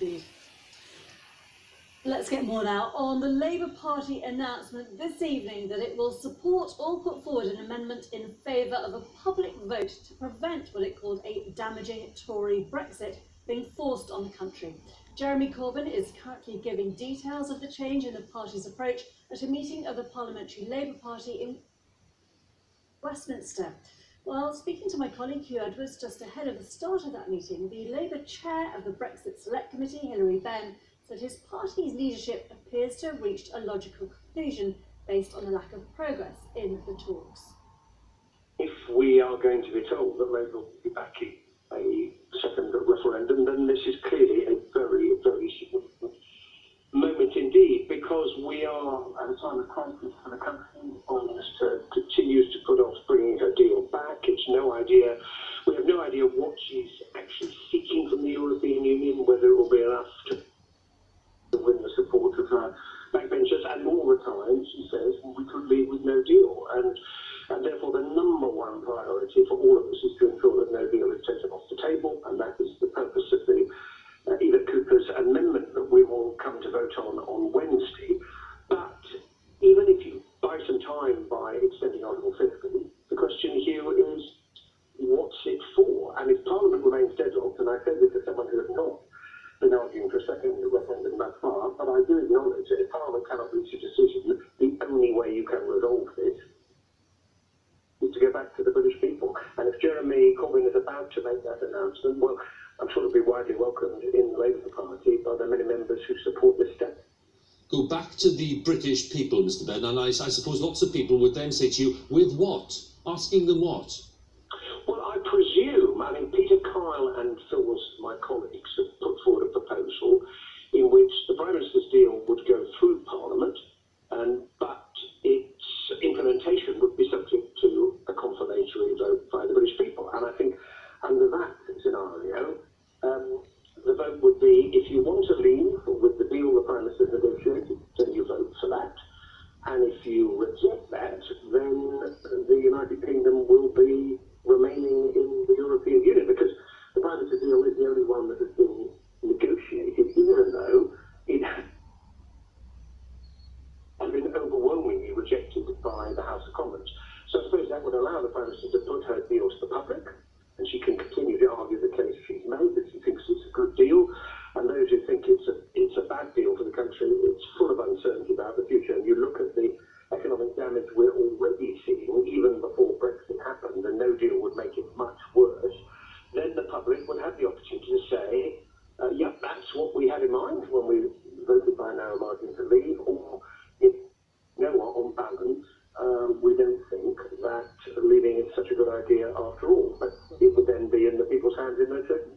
indeed. Let's get more now on the Labour Party announcement this evening that it will support or put forward an amendment in favour of a public vote to prevent what it called a damaging Tory Brexit being forced on the country. Jeremy Corbyn is currently giving details of the change in the party's approach at a meeting of the Parliamentary Labour Party in Westminster. Well, speaking to my colleague Hugh Edwards just ahead of the start of that meeting, the Labour chair of the Brexit Select Committee, Hilary, Benn, said his party's leadership appears to have reached a logical conclusion based on the lack of progress in the talks. If we are going to be told that Labour will be backing a second referendum, then this is clearly a very, very significant moment indeed, because we are at a time of crisis for the country. Prime Minister continues to put off bringing her deal back. We have no idea what she's actually seeking from the European Union, whether it will be enough to win the support of her backbenchers, and all the time she says, well, we could leave with no deal, and therefore the number one priority for all of us is to ensure that no deal is taken off the table, and that is the purpose of the Eva Cooper's amendment that we will come to vote on Wednesday. But even if you buy some time by extending Article 50, the question here is, what's it for? And if Parliament remains deadlocked, and I say this as someone who has not been arguing for a second referendum that far, but I do acknowledge that if Parliament cannot reach a decision, the only way you can resolve this is to go back to the British people. And if Jeremy Corbyn is about to make that announcement, well, I'm sure it'll be widely welcomed in the Labour Party by the many members who support this step. Go back to the British people, Mr. Benn, and I suppose lots of people would then say to you, with what? Asking them what? Well, I presume, Peter Kyle and Phil Wilson, my colleagues, have put forward a proposal in which the Prime Minister's deal would go through Parliament, but its implementation would be subject to a confirmatory vote by the British people. And I think under that scenario, the vote would be, if you want to leave with the deal the Prime Minister's negotiated, then you vote for that. And if you reject that, then the United Kingdom will be remaining in the European Union, because the Prime Minister's deal is the only one that has been negotiated, even though it has been overwhelmingly rejected by the House of Commons. So I suppose that would allow the Prime Minister to put her deal to the public, and she can continue to argue the case she's made, that she thinks it's a good deal, and those who think it's a bad deal for the country, it's full of uncertainty about the future. And you look at the economic damage we're already seeing, even before Brexit happened, and no deal would make it much worse, then the public would have the opportunity to say, yep, that's what we had in mind when we voted by a narrow margin to leave, or, if you know what, on balance, we don't think that leaving is such a good idea after all. But it would then be in the people's hands in no certain.